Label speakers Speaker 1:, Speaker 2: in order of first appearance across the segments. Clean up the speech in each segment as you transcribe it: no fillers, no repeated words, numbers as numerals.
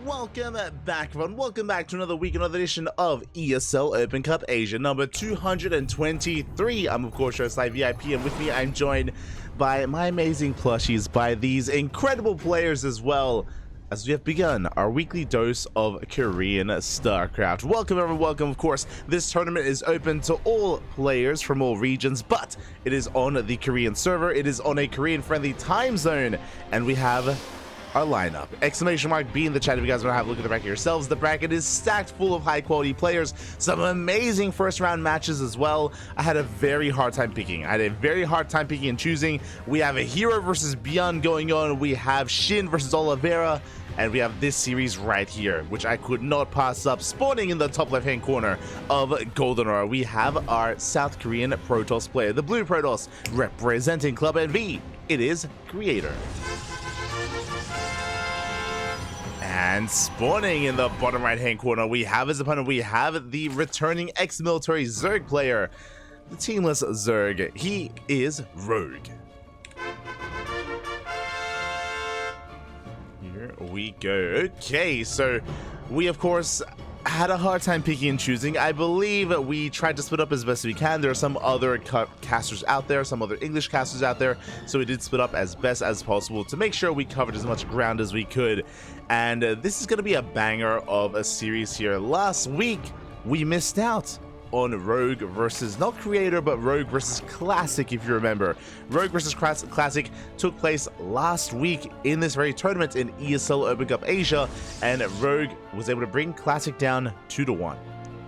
Speaker 1: welcome back everyone, welcome back to another week, another edition of ESL Open Cup Asia number 223. I'm of course your side VIP, and with me I'm joined by my amazing plushies, by these incredible players as well, as we have begun our weekly dose of Korean StarCraft. Welcome everyone, welcome. Of course, this tournament is open to all players from all regions, but it is on the Korean server, it is on a Korean friendly time zone, and we have our lineup. Exclamation mark B in the chat if you guys want to have a look at the bracket yourselves. The bracket is stacked full of high quality players, some amazing first round matches as well. I had a very hard time picking. And choosing. We have a Hero versus Beyond going on. We have Shin versus Oliveira. And we have this series right here, which I could not pass up. Spawning in the top left-hand corner of Goldenrod, we have our South Korean Protoss player, the Blue Protoss, representing Club NV. It is Creator. And spawning in the bottom right-hand corner, we have his opponent. We have the returning ex-military Zerg player, the teamless Zerg. He is Rogue. Here we go. Okay, so we of course had a hard time picking and choosing. I believe we tried to split up as best we can. There are some other casters out there, some other English casters out there, so we did split up as best as possible to make sure we covered as much ground as we could. And this is going to be a banger of a series here. Last week we missed out on Rogue versus, not Creator, but Rogue versus Classic, if you remember. Rogue versus Classic took place last week in this very tournament in ESL Open Cup Asia, and Rogue was able to bring Classic down 2-1.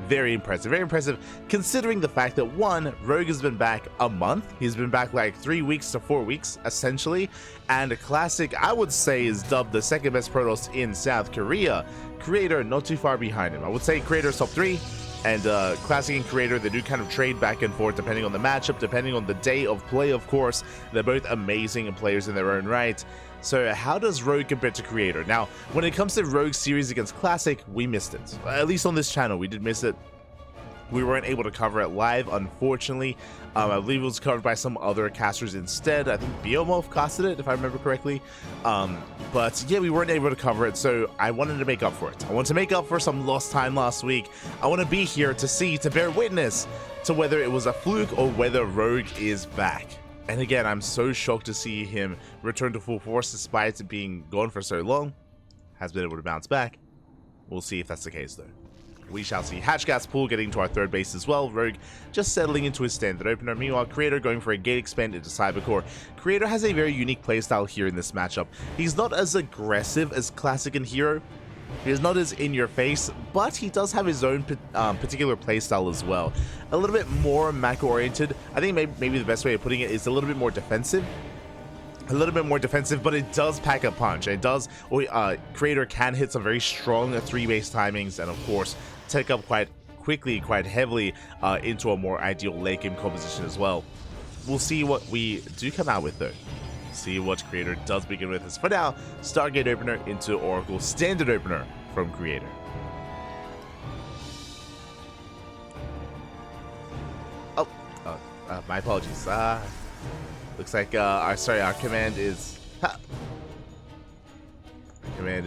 Speaker 1: Very impressive, considering the fact that one, Rogue has been back a month. He's been back like 3 weeks to 4 weeks, essentially, and Classic, I would say, is dubbed the second best Protoss in South Korea. Creator not too far behind him. I would say Creator's top 3. And Classic and Creator, they do kind of trade back and forth depending on the matchup, depending on the day of play, of course. They're both amazing players in their own right. So how does Rogue compare to Creator? Now, when it comes to Rogue series against Classic, we missed it. At least on this channel, we did miss it. We weren't able to cover it live, unfortunately. I believe it was covered by some other casters instead. I think Biomorph casted it, if I remember correctly. But yeah, we weren't able to cover it, so I wanted to make up for it. I want to make up for some lost time last week. I want to be here to bear witness to whether it was a fluke or whether Rogue is back. And again, I'm so shocked to see him return to full force despite being gone for so long. Has been able to bounce back. We'll see if that's the case though. We shall see. Hatchgas Pool getting to our third base as well. Rogue just settling into his standard opener. Meanwhile, Creator going for a gate expand into Cybercore. Creator has a very unique playstyle here in this matchup. He's not as aggressive as Classic and Hero. He's not as in your face, but he does have his own particular playstyle as well. A little bit more macro oriented. I think maybe the best way of putting it is a little bit more defensive. But it does pack a punch. It does. Creator can hit some very strong 3-base timings, and of course take up quite quickly, quite heavily into a more ideal late game composition as well. We'll see what we do come out with though. See what Creator does begin with. As for now, Stargate opener into Oracle standard opener from Creator. My apologies. Looks like our command is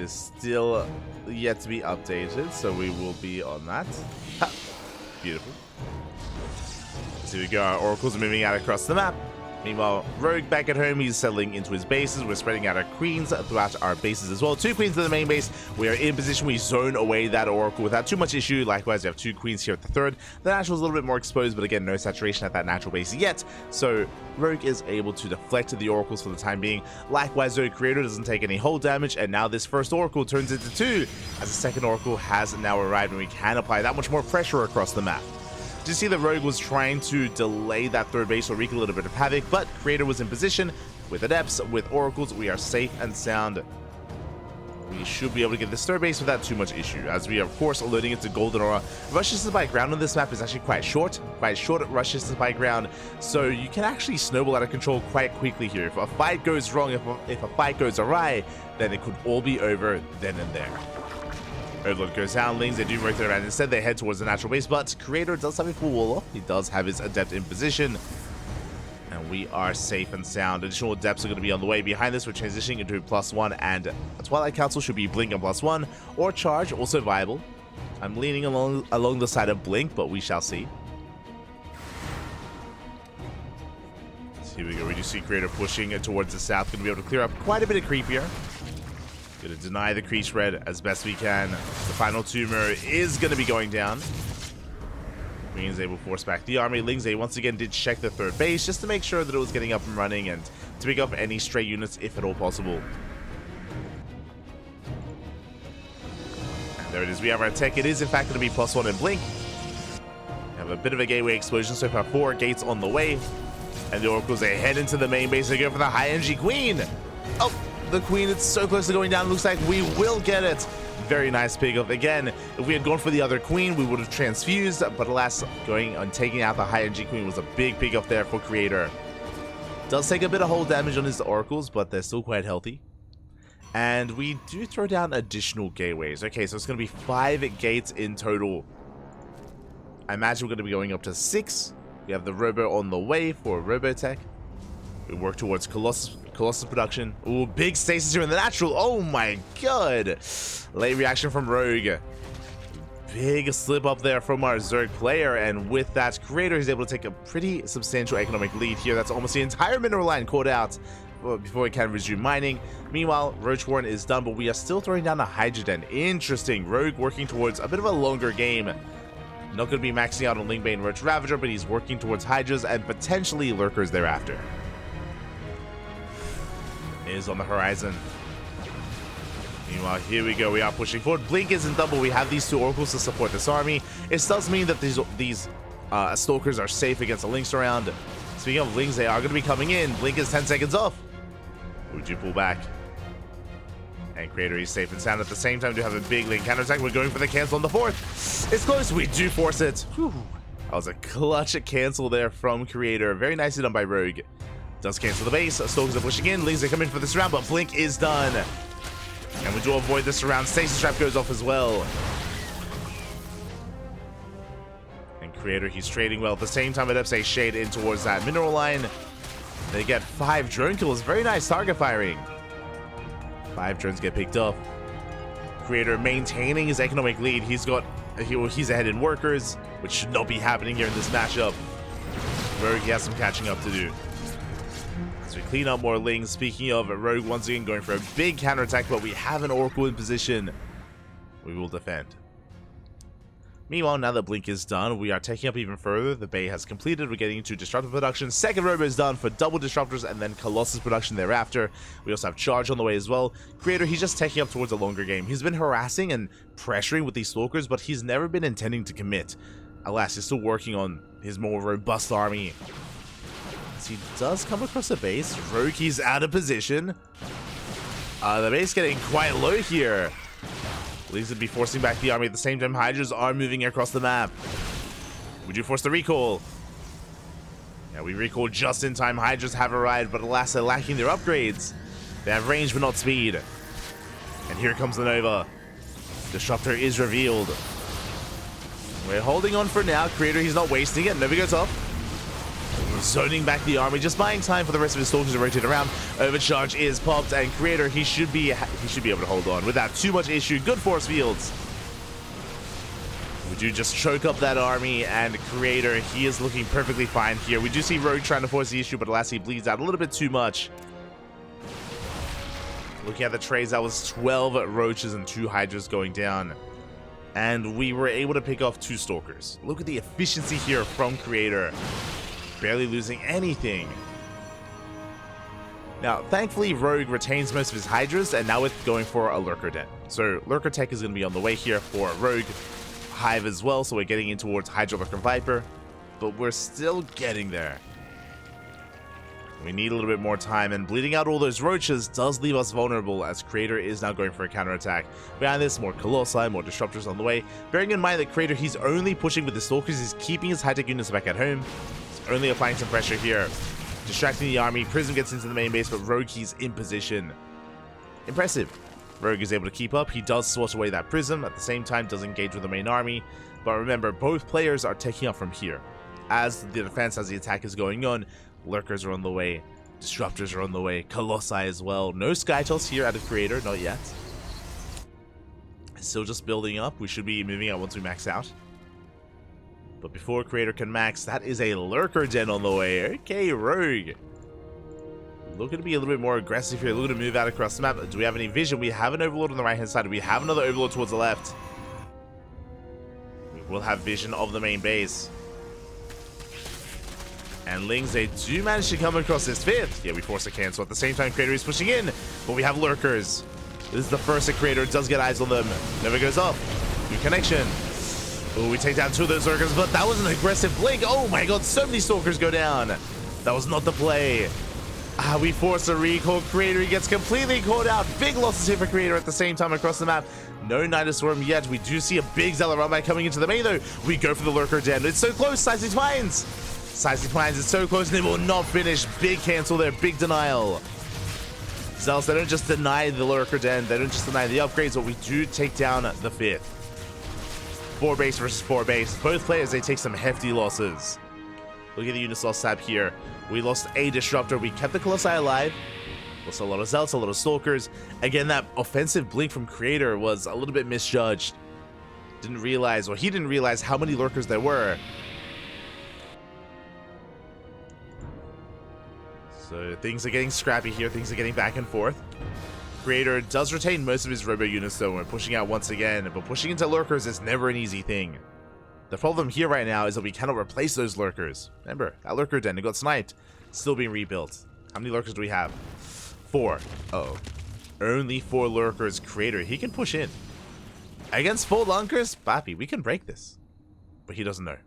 Speaker 1: still yet to be updated, so we will be on that. Beautiful. So we go. Our oracles are moving out across the map. Meanwhile, Rogue back at home, he's settling into his bases. We're spreading out our queens throughout our bases as well. 2 queens in the main base. We are in position. We zone away that oracle without too much issue. Likewise, we have 2 queens here at the third. The natural is a little bit more exposed, but again, no saturation at that natural base yet. So Rogue is able to deflect the oracles for the time being. Likewise, though, Creator doesn't take any hull damage, and now this first oracle turns into 2, as the second oracle has now arrived, and we can apply that much more pressure across the map. You see that Rogue was trying to delay that third base or wreak a little bit of havoc, but Creator was in position with adepts, with oracles. We are safe and sound. We should be able to get this third base without too much issue, as we are of course loading into Golden Aura. Rush distance by ground on this map is actually quite short rush distance by ground, so you can actually snowball out of control quite quickly here. If a fight goes wrong, if a fight goes awry, then it could all be over then and there. Overlord goes down, lanes, they do rotate around. Instead, they head towards the natural base, but Creator does have a full wall off. He does have his adept in position. And we are safe and sound. Additional depths are going to be on the way. Behind this, we're transitioning into +1, and a Twilight Council should be Blink and +1, or Charge, also viable. I'm leaning along the side of Blink, but we shall see. So here we go. We do see Creator pushing towards the south. Going to be able to clear up quite a bit of creep here. Going to deny the creep spread as best we can. The final tumor is going to be going down. Queen's able to force back the army. Lingze once again did check the third base just to make sure that it was getting up and running and to pick up any stray units if at all possible. And there it is. We have our tech. It is in fact going to be +1 in Blink. We have a bit of a gateway explosion, so we have 4 gates on the way. And the Oracles, they head into the main base. They go for the high energy Queen. Oh, the Queen, it's so close to going down. Looks like we will get it. Very nice pickup. Again, if we had gone for the other Queen, we would have transfused, but alas, going and taking out the high energy Queen was a big pickup there for Creator. Does take a bit of hull damage on his Oracles, but they're still quite healthy. And we do throw down additional gateways. Okay, so it's going to be 5 gates in total. I imagine we're going to be going up to 6. We have the Robo on the way for Robotech. We work towards Colossus production. Ooh, big stasis here in the natural. Oh my god. Late reaction from Rogue. Big slip up there from our Zerg player. And with that, Creator is able to take a pretty substantial economic lead here. That's almost the entire mineral line caught out before we can resume mining. Meanwhile, Roach Warren is done, but we are still throwing down a Hydrogen. Interesting. Rogue working towards a bit of a longer game. Not going to be maxing out on Lingbane and Roach Ravager, but he's working towards Hydras and potentially Lurkers thereafter. Is on the horizon. Meanwhile, here we go. We are pushing forward. Blink isn't double. We have these 2 Oracles to support this army. It does mean that these Stalkers are safe against the Links around. Speaking of Links, they are going to be coming in. Blink is 10 seconds off. Would you pull back? And Creator is safe and sound at the same time. Do have a big Link counterattack. We're going for the cancel on the 4th. It's close. We do force it. Whew. That was a clutch cancel there from Creator. Very nicely done by Rogue. Does cancel the base. Stalkers are pushing in. Lings are coming for this round, but Blink is done. And we do avoid this round. Stasis Trap goes off as well. And Creator, he's trading well. At the same time, it ups a shade in towards that mineral line. They get 5 drone kills. Very nice target firing. 5 drones get picked up. Creator maintaining his economic lead. He's ahead in workers, which should not be happening here in this matchup. Rogue, he has some catching up to do. We clean up more Lings. Speaking of, Rogue once again going for a big counterattack, but we have an Oracle in position. We will defend. Meanwhile, now that Blink is done, we are taking up even further. The Bay has completed. We're getting into Disruptor production. Second Robo is done for double Disruptors, and then Colossus production thereafter. We also have Charge on the way as well. Creator, he's just taking up towards a longer game. He's been harassing and pressuring with these Stalkers, but he's never been intending to commit. Alas, he's still working on his more robust army. He does come across the base. Rogue, he's out of position. The base getting quite low here. Leads to be forcing back the army at the same time. Hydras are moving across the map. Would you force the recall? Yeah, we recall just in time. Hydras have arrived, but alas, they're lacking their upgrades. They have range but not speed. And here comes the Nova. Disruptor is revealed. We're holding on for now. Creator, he's not wasting it. Nova goes up. Zoning back the army, just buying time for the rest of his Stalkers to rotate around. Overcharge is popped, and Creator, he should be able to hold on without too much issue. Good force fields. Would you just choke up that army? And Creator, he is looking perfectly fine here. We do see Rogue trying to force the issue, but alas, he bleeds out a little bit too much. Looking at the trades, that was 12 Roaches and 2 Hydras going down. And we were able to pick off 2 Stalkers. Look at the efficiency here from Creator. Barely losing anything. Now, thankfully, Rogue retains most of his Hydras, and now it's going for a Lurker Den. So, Lurker Tech is going to be on the way here for Rogue. Hive as well, so we're getting in towards Hydra, Lurker, Viper. But we're still getting there. We need a little bit more time, and bleeding out all those Roaches does leave us vulnerable, as Creator is now going for a counterattack. Behind this, more Colossi, more Disruptors on the way. Bearing in mind that Creator, he's only pushing with the Stalkers, he's keeping his high-tech units back at home. Only applying some pressure here. Distracting the army. Prism gets into the main base, but Rogue, he's in position. Impressive. Rogue is able to keep up. He does swat away that Prism. At the same time, does engage with the main army. But remember, both players are taking up from here. As the defense, as the attack is going on, Lurkers are on the way. Disruptors are on the way. Colossi as well. No Skytoss here out of Creator, not yet. Still just building up. We should be moving out once we max out. But before Creator can max, that is a Lurker Den on the way. Okay, Rogue. Looking to be a little bit more aggressive here. Looking to move out across the map. Do we have any vision? We have an Overlord on the right-hand side. We have another Overlord towards the left. We will have vision of the main base. And Lings, they do manage to come across this fifth. Yeah, we force a cancel. At the same time, Creator is pushing in. But we have Lurkers. This is the first that Creator does get eyes on them. Never goes off. New connection. Oh, we take down 2 of those Lurkers, but that was an aggressive blink. Oh my god, so many Stalkers go down. That was not the play. We force a recall. Creator, he gets completely caught out. Big losses here for Creator at the same time across the map. No Nidus Swarm yet. We do see a big Zealot run back coming into the main though. We go for the Lurker Den. It's so close. Sizing Twines. Sizing Twines is so close and they will not finish. Big cancel there. Big denial. Zealots, they don't just deny the Lurker Den. They don't just deny the upgrades, but we do take down the fifth. 4 base versus 4 base. Both players, they take some hefty losses. Look at the units lost tab here. We lost a Disruptor. We kept the Colossi alive. Lost a lot of Zealots, a lot of Stalkers. Again, that offensive blink from Creator was a little bit misjudged. Didn't realize, or he didn't realize how many Lurkers there were. So things are getting scrappy here. Things are getting back and forth. Creator does retain most of his robo units though. We're pushing out once again, but pushing into Lurkers is never an easy thing. The problem here right now is that we cannot replace those Lurkers. Remember, that Lurker Den, it got sniped. Still being rebuilt. How many Lurkers do we have? 4. Uh-oh. Only 4 Lurkers. Creator, he can push in. Against 4 Lurkers? Bappy, we can break this. But he doesn't know.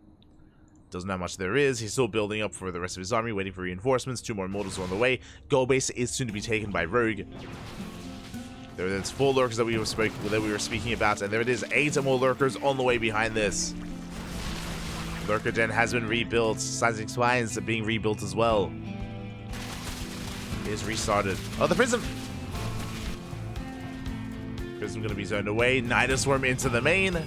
Speaker 1: Doesn't know how much there is. He's still building up for the rest of his army, waiting for reinforcements. 2 more Immortals are on the way. Gold base is soon to be taken by Rogue. There's 4 Lurkers that we were speaking about, and there it is, 8 more Lurkers on the way behind this. Lurker Den has been rebuilt. Sizing Spines are being rebuilt as well. It is restarted. Oh, the Prism! Prism going to be zoned away. Nidus Swarm into the main. Ooh,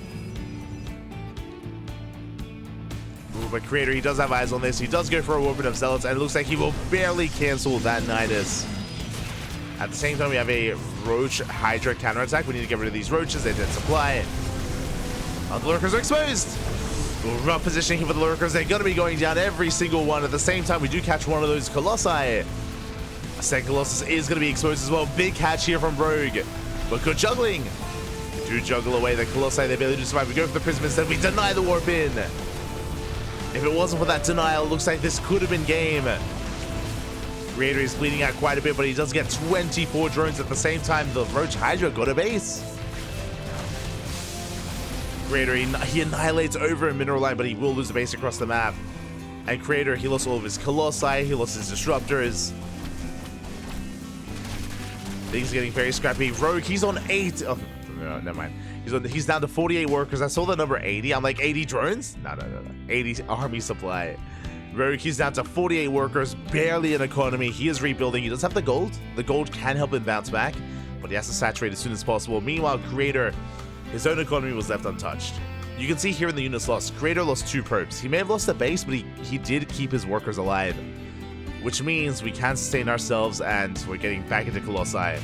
Speaker 1: but Creator, he does have eyes on this. He does go for a Warping of Zealots, and it looks like he will barely cancel that Nidus. At the same time, we have a Roach Hydra counterattack. We need to get rid of these Roaches. They're dead supply. Oh, the Lurkers are exposed. Ooh, rough positioning here for the Lurkers. They're going to be going down every single one. At the same time, we do catch one of those Colossi. A second Colossus is going to be exposed as well. Big catch here from Rogue. But good juggling. We do juggle away the Colossi. They barely do survive. We go for the Prism instead. We deny the Warp in. If it wasn't for that denial, it looks like this could have been game. Creator is bleeding out quite a bit, but he does get 24 drones at the same time. The Roach Hydra got a base. Creator, he annihilates over a mineral line, but he will lose a base across the map. And Creator, he lost all of his Colossi, he lost his Disruptors. Things are getting very scrappy. Rogue, he's on 8. Oh, no, never mind. He's down to 48 workers. I saw the number 80. I'm like, 80 drones? No. 80 army supply. Rogue, he's down to 48 workers, barely an economy. He is rebuilding. He does have the gold. The gold can help him bounce back, but he has to saturate as soon as possible. Meanwhile, Creator, his own economy was left untouched. You can see here in the units lost, Creator lost 2 probes. He may have lost the base, but he did keep his workers alive, which means we can sustain ourselves, and we're getting back into Colossi.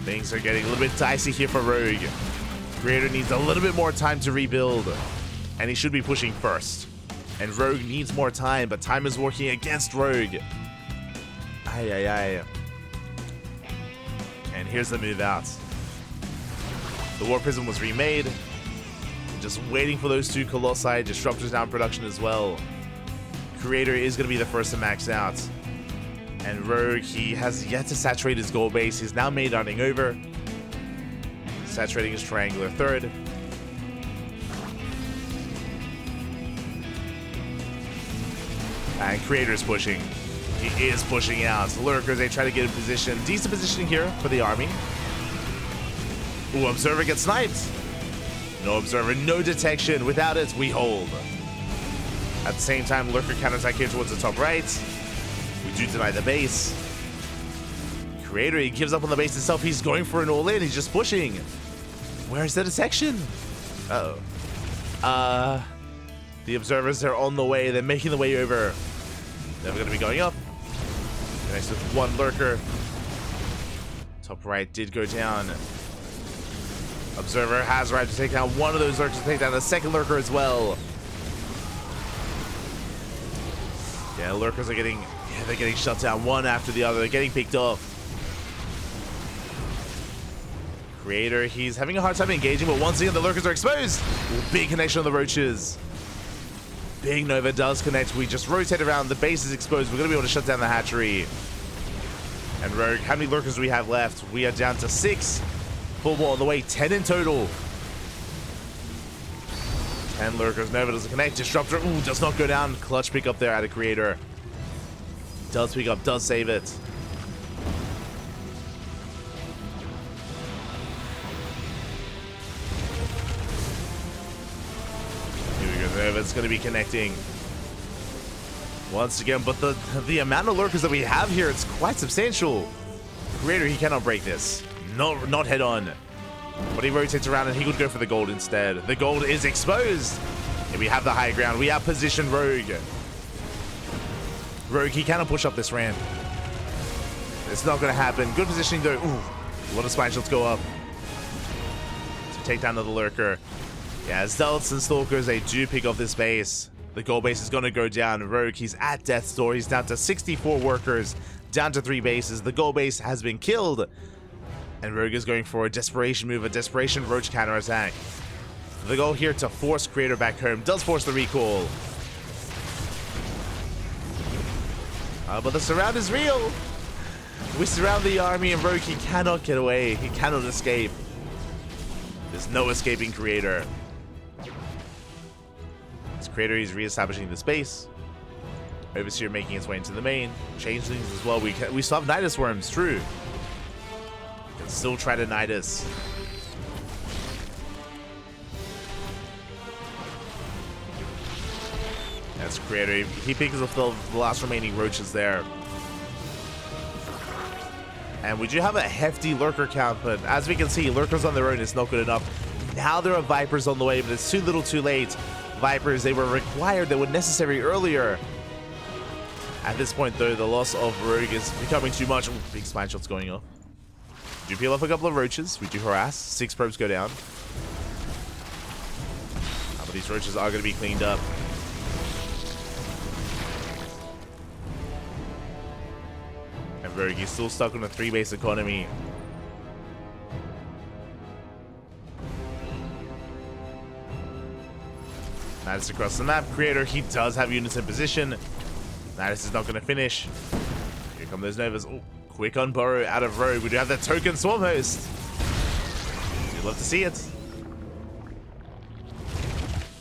Speaker 1: Things are getting a little bit dicey here for Rogue. Creator needs a little bit more time to rebuild, and he should be pushing first. And Rogue needs more time, but time is working against Rogue. Ay. And here's the move out. The War Prism was remade. Just waiting for those 2 Colossi. Disruptors now in production as well. Creator is going to be the first to max out. And Rogue, he has yet to saturate his gold base. He's now made running over. Saturating his triangular third. And Creator is pushing. He is pushing out. Lurkers, they try to get in position. Decent positioning here for the army. Ooh, Observer gets sniped. No Observer, no detection. Without it, we hold. At the same time, Lurker counterattack here towards the top right. We do deny the base. Creator, he gives up on the base itself. He's going for an all-in. He's just pushing. Where's the detection? Uh-oh. The Observers are on the way. They're making the way over. Never going to be going up. Next with one lurker. Top right did go down. Observer has arrived to take down one of those lurkers, to take down the second lurker as well. Yeah, lurkers are getting, they're getting shut down one after the other. They're getting picked off. Creator, he's having a hard time engaging, but once again the lurkers are exposed. Ooh, big connection on the roaches. Big Nova does connect. We just rotate around. The base is exposed. We're going to be able to shut down the hatchery. And Rogue, how many lurkers do we have left? We are down to 6. Full ball on the way. 10 in total. 10 lurkers. Nova doesn't connect. Disruptor, ooh, does not go down. Clutch pick up there out of Creator. Does pick up, does save it. Here we go. Nova's going to be connecting once again, but the amount of lurkers that we have here, it's quite substantial. Creator, he cannot break this. No, not head on. But he rotates around and he could go for the gold instead. The gold is exposed. And we have the high ground. We have positioned Rogue. Rogue, he cannot push up this ramp. It's not going to happen. Good positioning though. Ooh, a lot of spine shots go up to take down another lurker. Yeah, Zealots and Stalkers, they do pick off this base. The gold base is going to go down. Rogue, he's at death's door. He's down to 64 workers, down to 3 bases. The gold base has been killed. And Rogue is going for a desperation move, a desperation roach counterattack. The goal here to force Creator back home. Does force the recall. But the surround is real. We surround the army and Rogue, he cannot get away. He cannot escape. There's no escaping Creator. This Creator, he's re-establishing the space. Overseer making its way into the main. Changelings as well. We still have Nidus Worms, true. Can still try to Nidus. That's Creator. He picks up the last remaining roaches there. And we do have a hefty lurker count, but as we can see, lurkers on their own is not good enough. Now there are Vipers on the way, but it's too little too late. Vipers, they were required, they were necessary earlier. At this point though, the loss of Rogue is becoming too much. Ooh, big spine shots going off. We do peel off a couple of roaches. We do harass. 6 probes go down. But these roaches are going to be cleaned up. And Rogue is still stuck on a 3-base economy. Nidus across the map. Creator, he does have units in position. Nidus is not going to finish. Here come those Novas. Oh, quick on Burrow out of Rogue. We do have the token Swarm Host. You'd love to see it.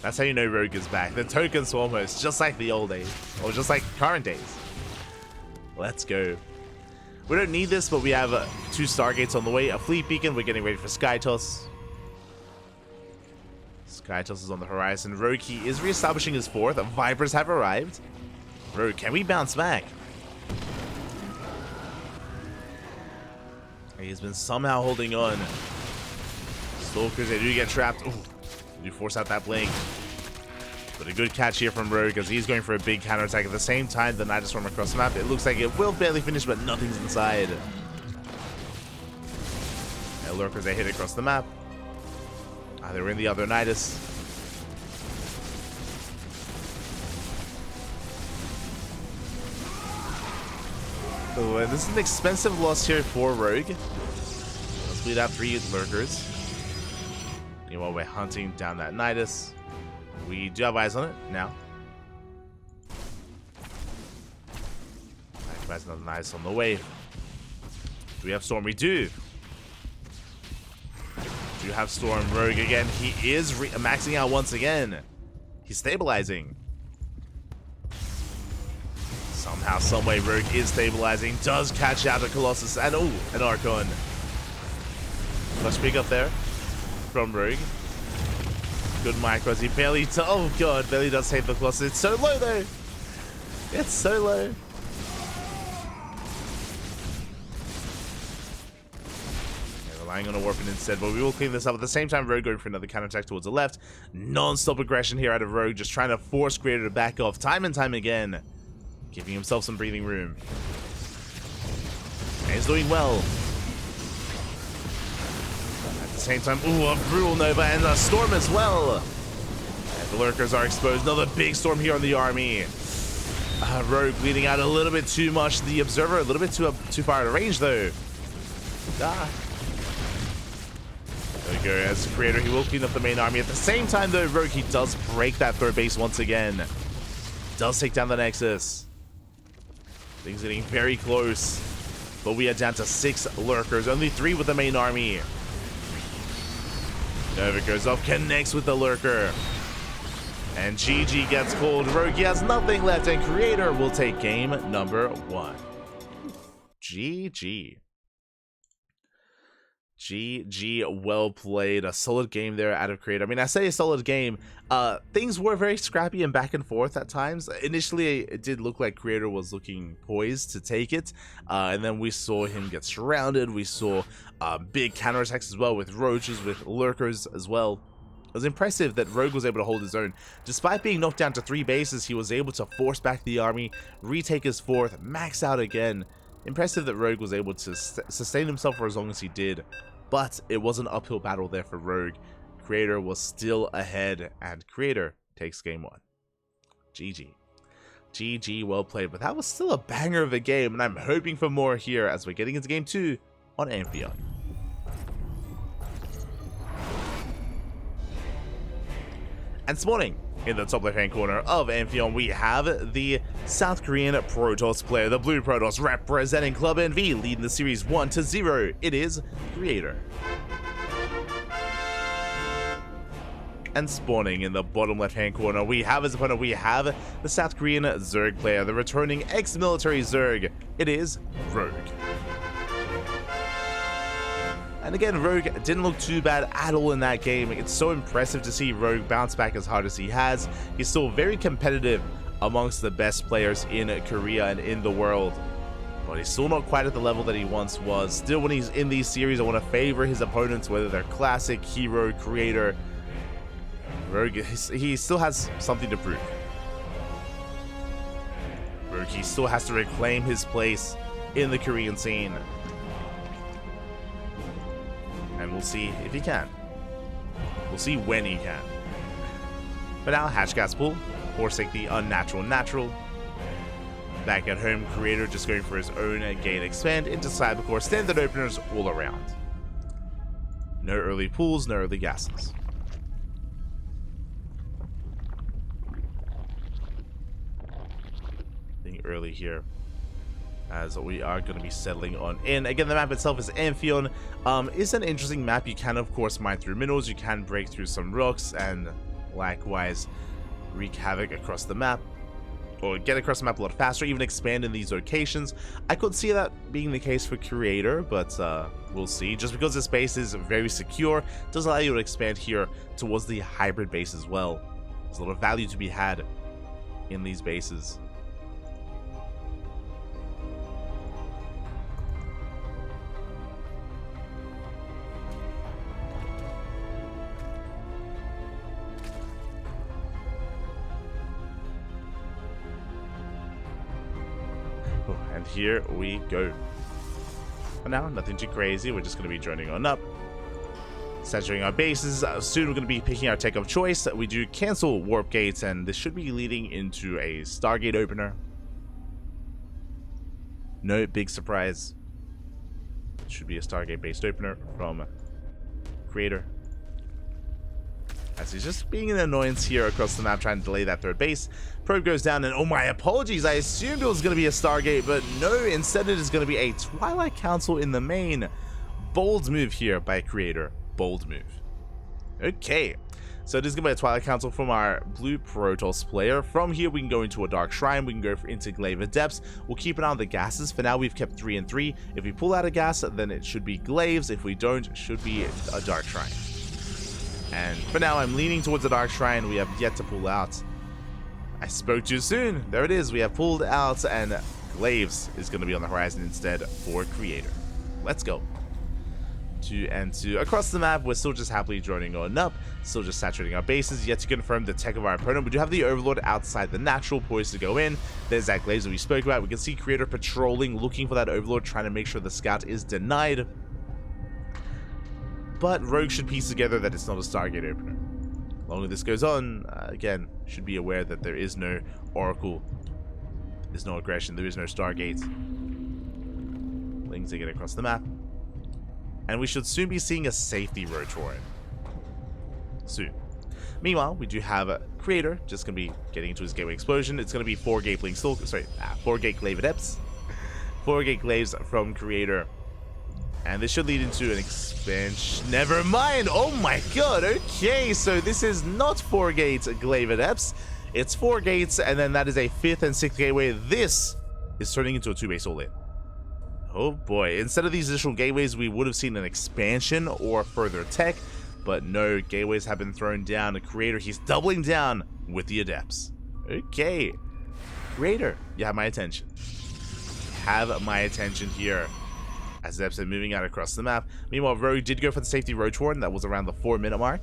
Speaker 1: That's how you know Rogue is back. The token Swarm Host, just like the old days. Or just like current days. Let's go. We don't need this, but we have 2 Stargates on the way. A Fleet Beacon. We're getting ready for Sky Toss. Sky Toss is on the horizon. Rogue, he is re-establishing his 4th. Vipers have arrived. Rogue, can we bounce back? He's been somehow holding on. Stalkers, they do get trapped. Ooh, they do force out that blink. But a good catch here from Rogue as he's going for a big counterattack. At the same time, the Nidus Swarm across the map. It looks like it will barely finish, but nothing's inside. And lurkers, they hit across the map. They were in the other Nidus. Oh, and this is an expensive loss here for Rogue. Let's bleed out 3 lurkers. Meanwhile, we're hunting down that Nidus. We do have eyes on it now. That's another Nidus on the way. Do we have Storm? We do. Do have Storm. Rogue again. He is maxing out once again. He's stabilizing. Somehow, someway, Rogue is stabilizing. Does catch out a Colossus and oh, an Archon. Let's pick up there from Rogue. Good micro as he barely. Oh god, barely does save the Colossus. It's so low though. It's so low. Relying on a weapon instead, but we will clean this up. At the same time, Rogue going for another counterattack towards the left. Non-stop aggression here out of Rogue, just trying to force Creator to back off time and time again. giving himself some breathing room. And he's doing well. At the same time, ooh, a brutal Nova and a storm as well. And the lurkers are exposed. Another big storm here on the army. Rogue bleeding out a little bit too much. The observer a little bit too far out of range though. There we go. As creator, he will clean up the main army. At the same time though, Rogue, he does break that third base once again. Does take down the Nexus. Things getting very close. But we are down to 6 lurkers. Only 3 with the main army. Nova goes off, connects with the lurker. And GG gets called. Rogue, he has nothing left, and creator will take game number 1. GG. GG, well played. A solid game there out of creator. I mean, I say a solid game. Things were very scrappy and back and forth at times. Initially, it did look like creator was looking poised to take it. And then we saw him get surrounded. We saw big counterattacks as well with roaches, with lurkers as well. It was impressive that Rogue was able to hold his own. Despite being knocked down to 3 bases, he was able to force back the army, retake his 4th, max out again. Impressive that Rogue was able to sustain himself for as long as he did. But it was an uphill battle there for Rogue. Creator was still ahead, and Creator takes game 1. GG. GG, well played. But that was still a banger of a game, and I'm hoping for more here as we're getting into game 2 on Amphion. And spawning in the top left-hand corner of Amphion, we have the South Korean Protoss player, the Blue Protoss, representing Club NV, leading the series 1-0. It is Creator. And spawning in the bottom left-hand corner, we have as opponent, we have the South Korean Zerg player, the returning ex-military Zerg. It is Rogue. And again, Rogue didn't look too bad at all in that game. It's so impressive to see Rogue bounce back as hard as he has. He's still very competitive amongst the best players in Korea and in the world. But he's still not quite at the level that he once was. Still, when he's in these series, I want to favor his opponents, whether they're classic, hero, creator. Rogue, he still has something to prove. Rogue, he still has to reclaim his place in the Korean scene. And we'll see if he can. We'll see when he can. But now, Hatch Gas Pool, Forsake the Unnatural Natural. Back at home, Creator just going for his own gain expand into Cybercore, standard openers all around. No early pools, no early gases. Being early here, as we are going to be settling on in. Again, the map itself is Amphion. It's an interesting map. You can, of course, mine through minerals. You can break through some rocks and likewise wreak havoc across the map, or get across the map a lot faster, even expand in these locations. I could see that being the case for Creator, but we'll see. Just because this base is very secure, it does allow you to expand here towards the hybrid base as well. There's a lot of value to be had in these bases. And here we go. For now, nothing too crazy. We're just going to be joining on up, saturating our bases. Soon we're going to be picking our tech of choice. We do cancel warp gates, and this should be leading into a Stargate opener. No big surprise. It should be a Stargate based opener from Creator, as he's just being an annoyance here across the map, trying to delay that third base. Probe goes down, and oh, my apologies, I assumed it was going to be a Stargate, but no, instead it is going to be a Twilight Council in the main. Bold move here by Creator. Bold move. Okay, so it is going to be a Twilight Council from our Blue Protoss player. From here, we can go into a Dark Shrine. We can go into Glaive Depths. We'll keep an eye on the gases. For now, we've kept 3 and 3. If we pull out a gas, then it should be Glaives. If we don't, it should be a Dark Shrine. And for now, I'm leaning towards the Dark Shrine. We have yet to pull out. I spoke too soon. There it is. We have pulled out, and Glaives is going to be on the horizon instead for Creator. Let's go. 2 and 2. Across the map, we're still just happily droning on up, still just saturating our bases, yet to confirm the tech of our opponent. We do have the Overlord outside the natural, poised to go in. There's that Glaze that we spoke about. We can see Creator patrolling, looking for that Overlord, trying to make sure the scout is denied. But Rogue should piece together that it's not a Stargate opener. The longer this goes on, again, should be aware that there is no Oracle, there's no aggression, there is no Stargate. Lings to get across the map. And we should soon be seeing a safety road torrent. Soon. Meanwhile, we do have a Creator just going to be getting into his gateway explosion. It's going to be 4 gate blink stalk, sorry, 4 gate glaive adepts. 4 gate glaives from Creator. And this should lead into an expansion. Never mind. Oh my god. Okay, so this is not 4 gate glaive adepts. It's 4 gates, and then that is a 5th and 6th gateway. This is turning into a 2-base all-in. Oh boy. Instead of these additional gateways, we would have seen an expansion or further tech. But no, gateways have been thrown down. The Creator, he's doubling down with the adepts. Okay. Creator, you have my attention. Have my attention here. As adepts are moving out across the map. Meanwhile, Rogue did go for the safety road torrent. That was around the 4-minute mark.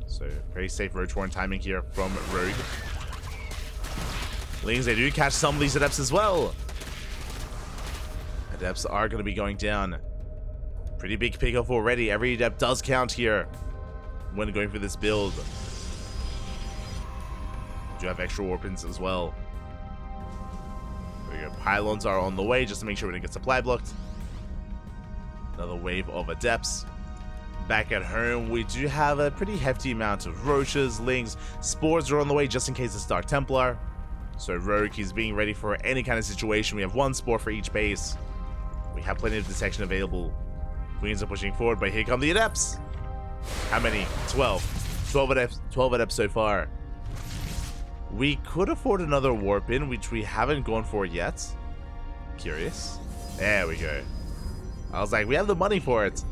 Speaker 1: So, very safe road torrent timing here from Rogue. Lings, they do catch some of these adepts as well. Adepts are going to be going down. Pretty big pickoff already. Every adept does count here when going for this build. Do have extra weapons as well. There we go. Pylons are on the way just to make sure we don't get supply blocked. Another wave of adepts. Back at home, we do have a pretty hefty amount of roaches, lings, spores are on the way just in case it's Dark Templar. So Rogue, he's being ready for any kind of situation. We have 1 spore for each base. We have plenty of detection available. Queens are pushing forward, but here come the adepts. How many? 12. 12 adepts so far. We could afford another warp in, which we haven't gone for yet. Curious. There we go. I was like, we have the money for it.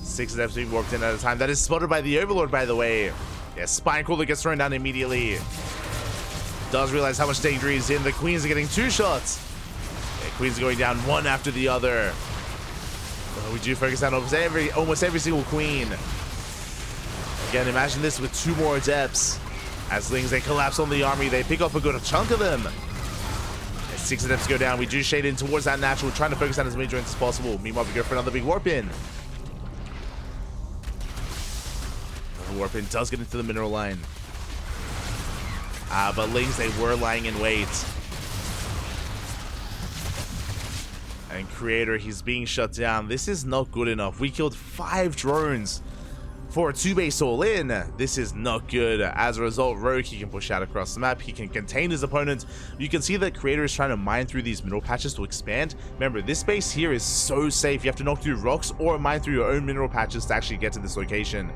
Speaker 1: 6 adepts being warped in at a time. That is spotted by the Overlord, by the way. Yeah, Spinecrawler gets thrown down immediately. Does realize how much danger he's in. The Queens are getting 2 shots. Yeah, Queens are going down one after the other. Oh, we do focus on almost every single Queen. Again, imagine this with 2 more adepts. As Lings, they collapse on the army. They pick up a good chunk of them. 6 adepts go down. We do shade in towards that natural, trying to focus on as many joints as possible. Meanwhile, we go for another big warp in. Another warp in does get into the mineral line. But Lings, they were lying in wait. And Creator, he's being shut down. This is not good enough. We killed 5 drones for a 2-base all-in. This is not good. As a result, Rogue, he can push out across the map. He can contain his opponent. You can see that Creator is trying to mine through these mineral patches to expand. Remember, this base here is so safe. You have to knock through rocks or mine through your own mineral patches to actually get to this location.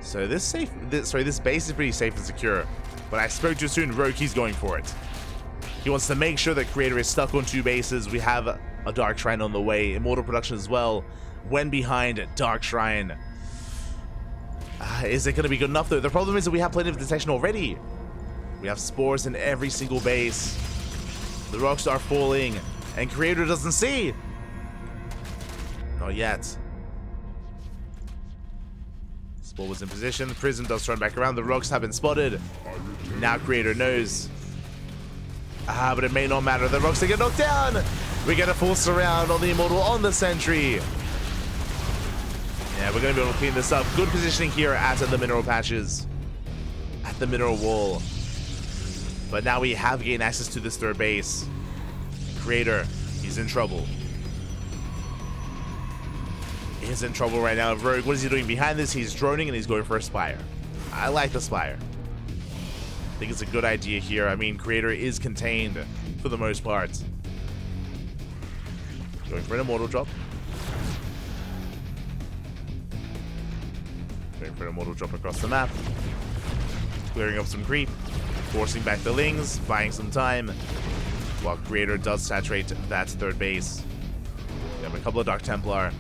Speaker 1: So this base is pretty safe and secure. But I spoke too soon. Rogue, he's going for it. He wants to make sure that Creator is stuck on 2 bases. We have a Dark Shrine on the way. Immortal production as well. When behind Dark Shrine. Is it going to be good enough though? The problem is that we have plenty of detection already. We have spores in every single base. The rocks are falling. And Creator doesn't see. Not yet. Spore was in position. Prism does turn back around. The rocks have been spotted. Now Creator knows. But it may not matter. The rocks are get knocked down. We get a full surround on the Immortal on the Sentry. Yeah, we're going to be able to clean this up. Good positioning here at the mineral patches. At the mineral wall. But now we have gained access to this 3rd base. Creator, he's in trouble. He's in trouble right now. Rogue, what is he doing behind this? He's droning and he's going for a Spire. I like the Spire. I think it's a good idea here. I mean, Creator is contained for the most part. Going for an Immortal drop. Going for an Immortal drop across the map. Clearing up some creep. Forcing back the Lings. Buying some time. While Creator does saturate that 3rd base. We have a couple of Dark Templar.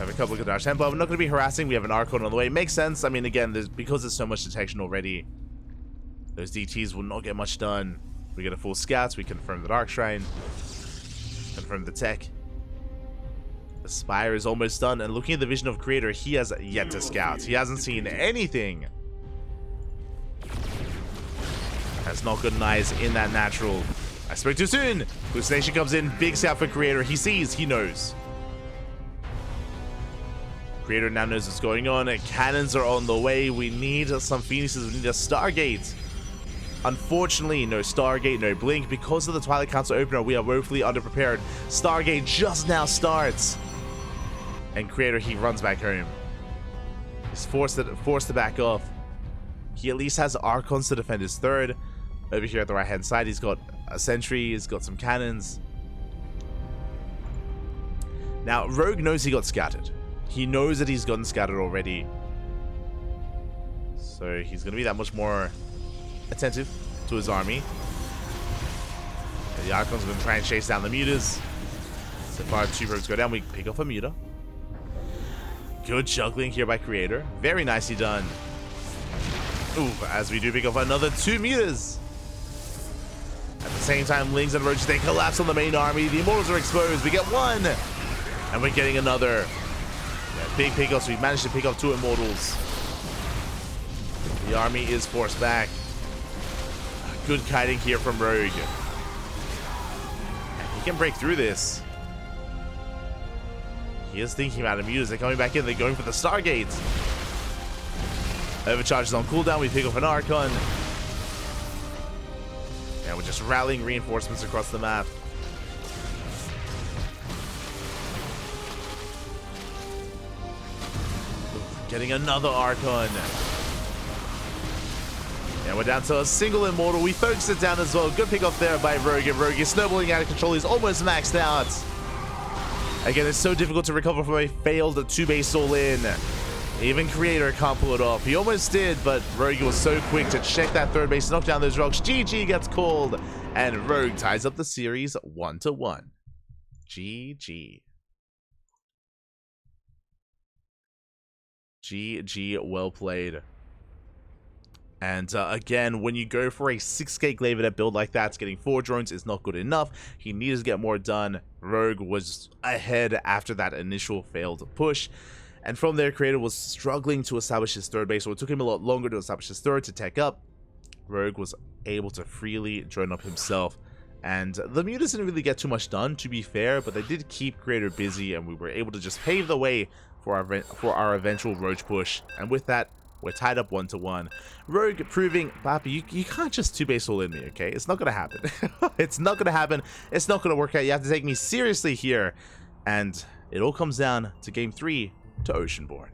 Speaker 1: have a couple of good dash tempo. We're not going to be harassing. We have an Archon on the way. Makes sense. I mean, again, because there's so much detection already, those DTs will not get much done. We get a full scouts. We confirm the Dark Shrine. Confirm the tech. The Spire is almost done. And looking at the vision of Creator, he has yet to scout. He hasn't seen anything. Has not good eyes in that natural. I spoke too soon. Hallucination comes in. Big scout for Creator. He sees. He knows. Creator now knows what's going on. Cannons are on the way. We need some Phoenixes. We need a Stargate. Unfortunately, no Stargate, no Blink. Because of the Twilight Council opener, we are woefully underprepared. Stargate just now starts. And Creator, he runs back home. He's forced to back off. He at least has Archons to defend his third. Over here at the right-hand side, he's got a sentry. He's got some cannons. Now, Rogue knows he got scattered. He knows that he's gotten scattered already. So he's going to be that much more attentive to his army. And the Archons are going to try and chase down the mutas. So far, 2 rogues go down. We pick off a muta. Good juggling here by Creator. Very nicely done. Ooh, as we do pick off another 2 mutas. At the same time, Lings and Roaches, they collapse on the main army. The Immortals are exposed. We get 1. And we're getting another. Yeah, big pickups. We managed to pick up 2 Immortals. The army is forced back. Good kiting here from Rogue. And he can break through this. He is thinking about it. Mutas, they're coming back in. They're going for the Stargate. Overcharge is on cooldown. We pick up an Archon. And we're just rallying reinforcements across the map. Getting another Archon. And we're down to a single Immortal. We focus it down as well. Good pick off there by Rogue. And Rogue is snowballing out of control. He's almost maxed out. Again, it's so difficult to recover from a failed 2-base all-in. Even Creator can't pull it off. He almost did, but Rogue was so quick to check that 3rd base, knock down those rocks. GG gets called, and Rogue ties up the series 1-1. GG. GG, well played. And again, when you go for a 6k Glaive build like that, getting 4 drones is not good enough. He needs to get more done. Rogue was ahead after that initial failed push. And from there, Creator was struggling to establish his 3rd base, so it took him a lot longer to establish his 3rd to tech up. Rogue was able to freely drone up himself. And the mutas didn't really get too much done, to be fair, but they did keep Creator busy, and we were able to just pave the way for our eventual Roach push. And with that, we're tied up 1-1. Rogue proving, Papi, you can't just 2-base all in me, okay? It's not going to happen. It's not going to happen. It's not going to work out. You have to take me seriously here. And it all comes down to Game 3 to Oceanborn.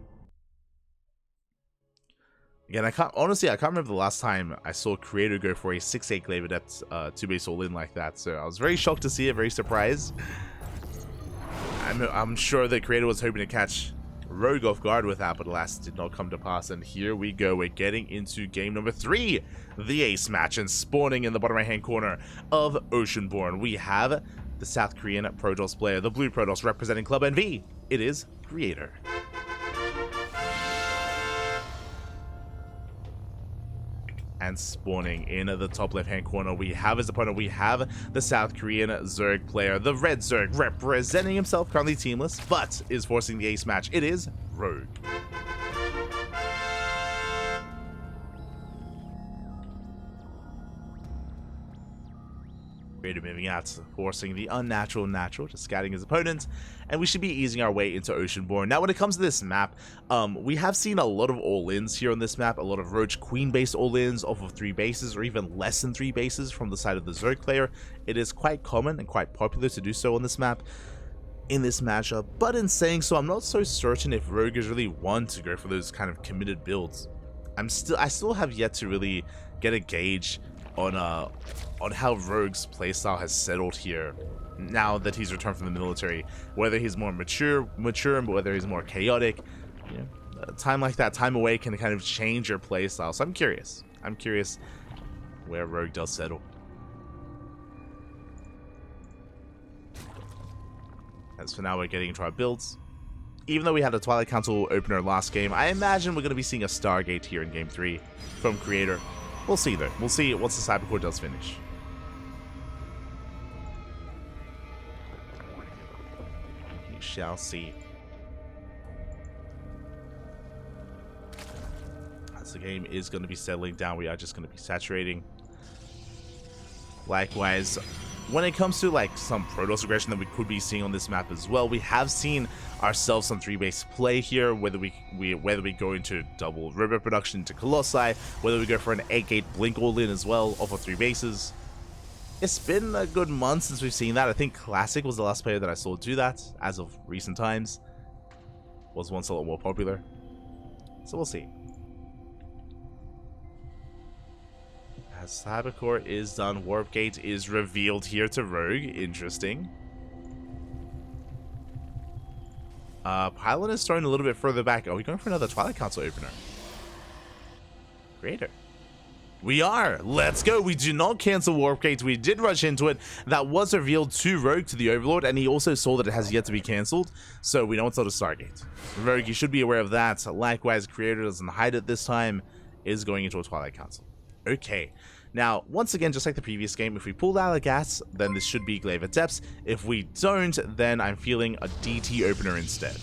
Speaker 1: Again, I can't remember the last time I saw Creator go for a 6-8 Glaive Adept 2-base all in like that. So I was very shocked to see it, very surprised. I'm sure that Creator was hoping to catch Rogue off guard with that, but alas, did not come to pass. And here we go. We're getting into game number 3, the ace match, and spawning in the bottom right hand corner of Oceanborn, we have the South Korean Protoss player, the blue Protoss representing Club NV. It is Creator. And spawning in the top left hand corner, we have his opponent. We have the South Korean Zerg player, the red Zerg, representing himself, currently teamless, but is forcing the ace match. It is Rogue. Creator moving out, forcing the unnatural natural, just scouting his opponent, and we should be easing our way into Oceanborn. Now, when it comes to this map, we have seen a lot of all-ins here on this map, a lot of Roach Queen-based all-ins off of 3 bases, or even less than 3 bases from the side of the Zerg player. It is quite common and quite popular to do so on this map, in this matchup, but in saying so, I'm not so certain if Rogue is really one to go for those kind of committed builds. I still have yet to really get a gauge on how Rogue's playstyle has settled here now that he's returned from the military. Whether he's more mature, but whether he's more chaotic. You know, time like that, time away can kind of change your playstyle. So I'm curious. I'm curious where Rogue does settle. As for now, we're getting into our builds. even though we had a Twilight Council opener last game, I imagine we're going to be seeing a Stargate here in Game 3 from Creator. We'll see, though. We'll see once the Cybercore does finish. We shall see. As the game is going to be settling down, we are just going to be saturating. Likewise, when it comes to like some Protoss aggression that we could be seeing on this map as well, we have seen ourselves some 3-base play here, whether we go into double river production into Colossi, whether we go for an 8-gate blink all-in as well off of 3 bases. It's been a good month since we've seen that. I think Classic was the last player that I saw do that as of recent times. Was once a lot more popular. So we'll see. As Cybercore is done, Warp Gate is revealed here to Rogue. Interesting. Pylon is thrown a little bit further back. Are we going for another Twilight Council opener? Greater. We are. Let's go. We do not cancel Warp Gate. We did rush into it. That was revealed to Rogue, to the Overlord, and he also saw that it has yet to be cancelled, so we know it's not a Stargate. Rogue, you should be aware of that. Likewise, Creator doesn't hide it this time, is going into a Twilight Council. Okay. Now, once again, just like the previous game, if we pull out a gas, then this should be Glaive at Depths. If we don't, then I'm feeling a DT opener instead.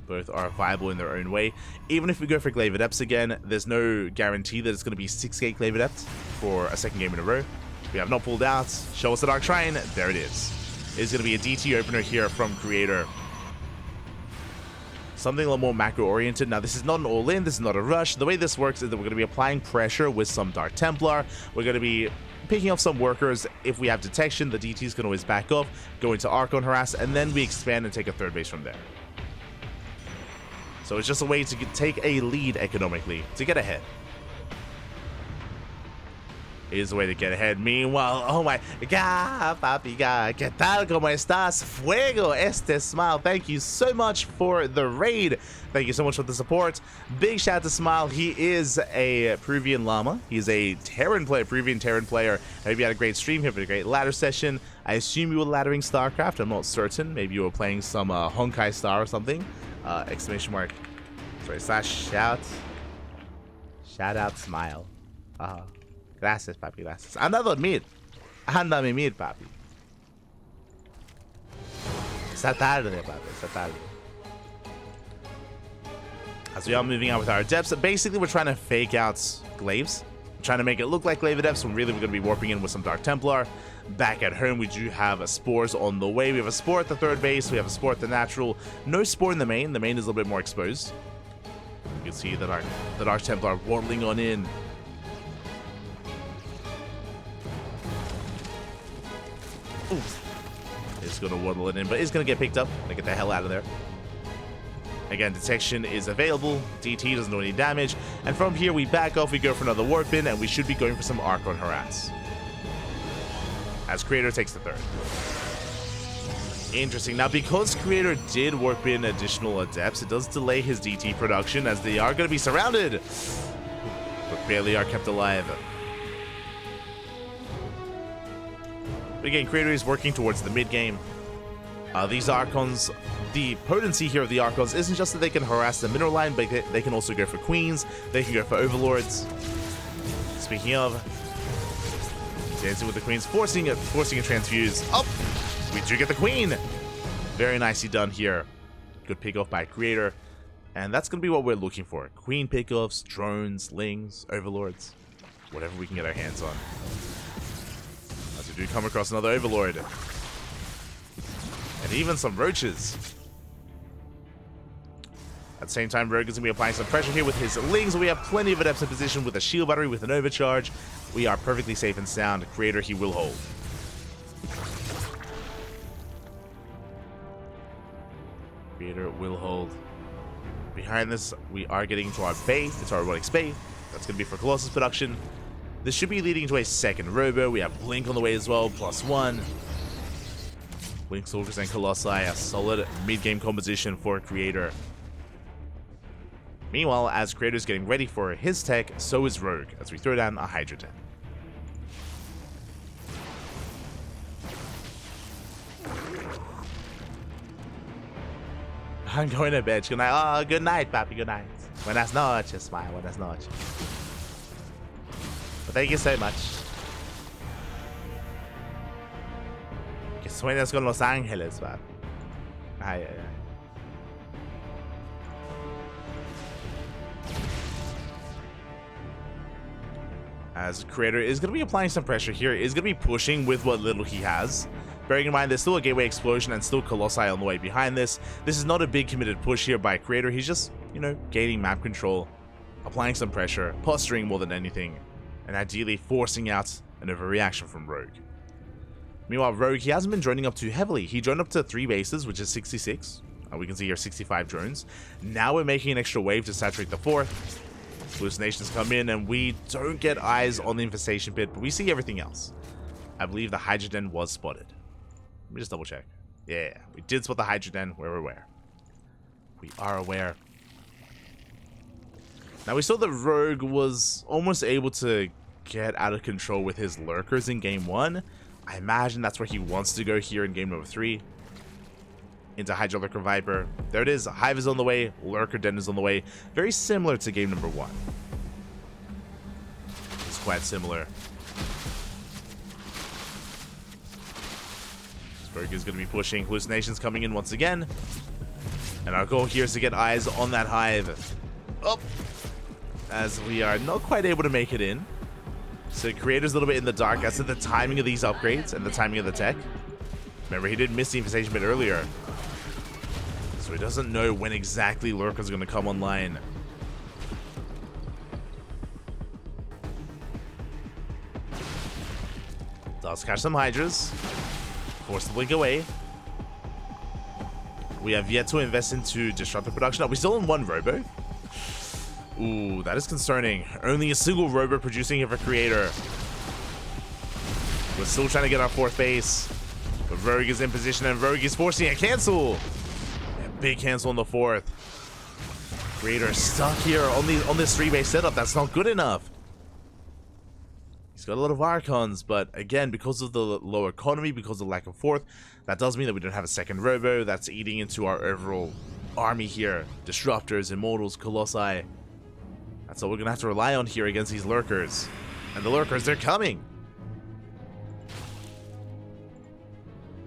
Speaker 1: Both are viable in their own way. Even if we go for Glaive at Depths again, there's no guarantee that it's going to be 6-gate Glaive at Depths for a second game in a row. We have not pulled out. Show us the Dark Shrine. There it is. It's going to be a DT opener here from Creator. Something a little more macro-oriented. Now, this is not an all-in. This is not a rush. The way this works is that we're going to be applying pressure with some Dark Templar. We're going to be picking up some workers. If we have detection, the DTs can always back off, go into Archon Harass, and then we expand and take a third base from there. So it's just a way to take a lead economically, to get ahead. Is the way to get ahead. Meanwhile, oh my god, papi, ¿qué tal? ¿Cómo estás? Fuego este Smile. Thank you so much for the raid. Thank you so much for the support. Big shout out to Smile. He is a Peruvian llama. He's a Terran player, Peruvian Terran player. I hope you had a great stream here for a great ladder session. I assume you were laddering StarCraft. I'm not certain. Maybe you were playing some Honkai Star or something. Exclamation mark. Sorry, slash shout. Shout out Smile. Gracias, papi, gracias. Anda a dormir. Anda a mimir, papi. Está tarde, papi, está tarde. As we are moving out with our depths, basically we're trying to fake out glaives. We're trying to make it look like glaive depths when really we're going to be warping in with some Dark Templar. Back at home, we do have spores on the way. We have a spore at the third base. We have a spore at the natural. No spore in the main. The main is a little bit more exposed. You can see that the Dark Templar waddling on in. It's going to waddle it in, but it's going to get picked up. Gonna get the hell out of there. Again, detection is available. DT doesn't do any damage. And from here, we back off. We go for another warp in, and we should be going for some Archon Harass. As Creator takes the third. Interesting. Now, because Creator did warp in additional Adepts, it does delay his DT production, as they are going to be surrounded. But barely are kept alive. But again, Creator is working towards the mid-game. These Archons, the potency here of the Archons isn't just that they can harass the mineral line, but they can also go for Queens, they can go for Overlords. Speaking of, dancing with the Queens, forcing a transfuse. Oh, we do get the Queen! Very nicely done here. Good pick-off by Creator. And that's going to be what we're looking for. Queen pick-offs, drones, lings, Overlords, whatever we can get our hands on. As we do come across another Overlord. And even some roaches. At the same time, Rogue is going to be applying some pressure here with his lings. We have plenty of adepts in position with a shield battery with an overcharge. We are perfectly safe and sound. Creator, he will hold. Creator will hold. Behind this, we are getting into our bay. It's our robotics bay. That's going to be for Colossus production. This should be leading to a second robo. We have Blink on the way as well, +1. Blink Soldiers and Colossi, a solid mid-game composition for Creator. Meanwhile, as Creator's getting ready for his tech, so is Rogue, as we throw down a Hydra tech. I'm going to bed. Good night. Oh, good night, papi. Good night. Buenas noches, smile. Buenas noches. But thank you so much. Que sueñas con Los Ángeles, papi. Ay, ay, ay. As Creator is going to be applying some pressure here, is going to be pushing with what little he has. Bearing in mind, there's still a Gateway Explosion and still Colossi on the way behind this. This is not a big committed push here by Creator. He's just, you know, gaining map control, applying some pressure, posturing more than anything, and ideally forcing out an overreaction from Rogue. Meanwhile, Rogue, he hasn't been droning up too heavily. He droned up to 3 bases, which is 66. We can see here 65 drones. Now we're making an extra wave to saturate the 4th. Hallucinations come in, and we don't get eyes on the infestation pit, but we see everything else. I believe the Hydroden was spotted. Let me just double check. Yeah, we did spot the Hydroden. We're aware. We are aware. Now, we saw that Rogue was almost able to get out of control with his lurkers in game 1. I imagine that's where he wants to go here in game number 3. Into Hydra Lurker Viper. There it is. Hive is on the way. Lurker Den is on the way. Very similar to game number 1. It's quite similar. Berg is going to be pushing. Hallucinations coming in once again. And our goal here is to get eyes on that Hive. Oh! As we are not quite able to make it in. So Creator's a little bit in the dark as to the timing of these upgrades and the timing of the tech. Remember, he did miss the infestation bit earlier. So he doesn't know when exactly Lurker's going to come online. Does catch some Hydras. Force the blink away. We have yet to invest into disruptive production. Are we still in 1 Robo? Ooh, that is concerning. Only a single Robo producing here for Creator. We're still trying to get our 4th base. But Rogue is in position, and Rogue is forcing a cancel. A big cancel on the 4th. Creator stuck here on this 3-base setup. That's not good enough. He's got a lot of Archons, but again, because of the low economy, because of the lack of 4th, that does mean that we don't have a 2nd Robo. That's eating into our overall army here. Disruptors, Immortals, Colossi. That's all we're going to have to rely on here against these Lurkers. And the Lurkers, they're coming.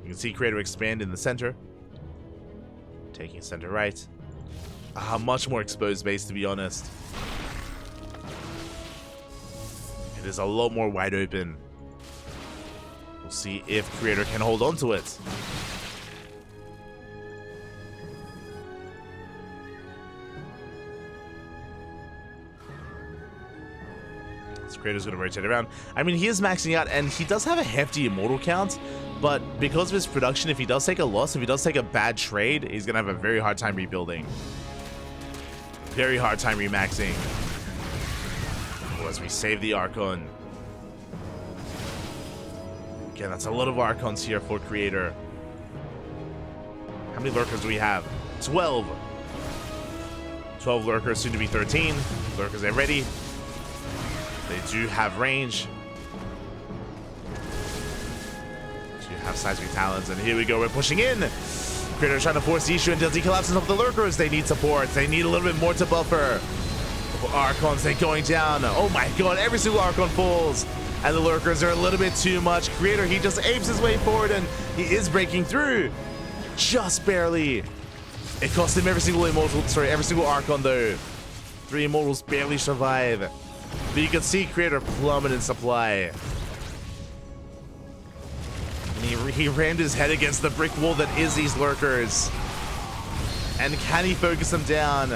Speaker 1: You can see Creator expand in the center. Taking center right. Much more exposed base, to be honest. It is a lot more wide open. We'll see if Creator can hold on to it. Creator's going to rotate around. I mean, he is maxing out, and he does have a hefty Immortal count, but because of his production, if he does take a loss, if he does take a bad trade, he's going to have a very hard time rebuilding. Very hard time remaxing. As we save the Archon. Again, that's a lot of Archons here for Creator. How many Lurkers do we have? 12. 12 Lurkers, soon to be 13. Lurkers are ready. They do have range. Do have seismic talons, and here we go. We're pushing in. Creator trying to force the issue until he collapses off the Lurkers. They need support. They need a little bit more to buffer. Archons, they're going down. Oh my god, every single Archon falls. And the Lurkers are a little bit too much. Creator, he just apes his way forward, and he is breaking through. Just barely. It cost him every single Archon though. 3 Immortals barely survive. But you can see Creator plummet in supply. And he rammed his head against the brick wall that is these Lurkers. And can he focus them down?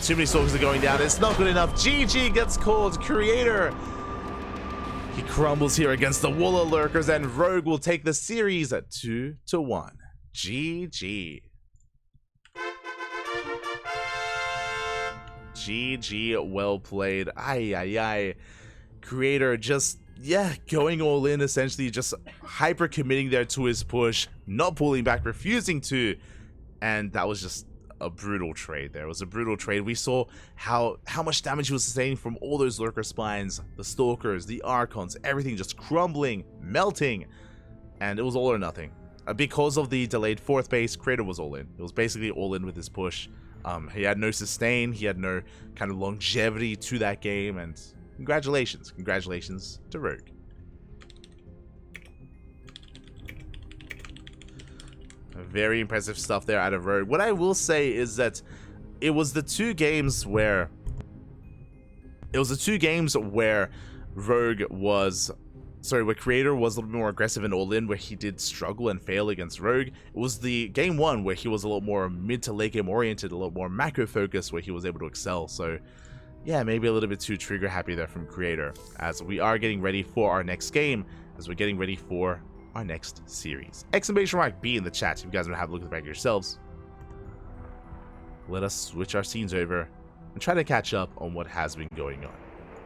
Speaker 1: Too many Stalkers are going down. It's not good enough. GG gets called. Creator. He crumbles here against the wall of Lurkers, and Rogue will take the series at 2-1. GG. GG, well played. Ay. Creator just, going all in, essentially, just hyper committing there to his push, not pulling back, refusing to, and that was just a brutal trade there. It was a brutal trade. We saw how much damage he was sustaining from all those Lurker spines, the Stalkers, the Archons, everything just crumbling, melting, and it was all or nothing. because of the delayed 4th base, Creator was all in. It was basically all in with his push. He had no sustain, he had no kind of longevity to that game, and congratulations to Rogue. Very impressive stuff there out of Rogue. What I will say is that it was the two games where Rogue was, sorry, where Creator was a little bit more aggressive and all in, where he did struggle and fail against Rogue. It was the game 1 where he was a little more mid to late game oriented, a little more macro focused, where he was able to excel. So yeah, maybe a little bit too trigger happy there from Creator, as we are getting ready for our next game, as we're getting ready for our next series. Exclamation mark B in the chat if you guys want to have a look at the back yourselves. Let us switch our scenes over and try to catch up on what has been going on.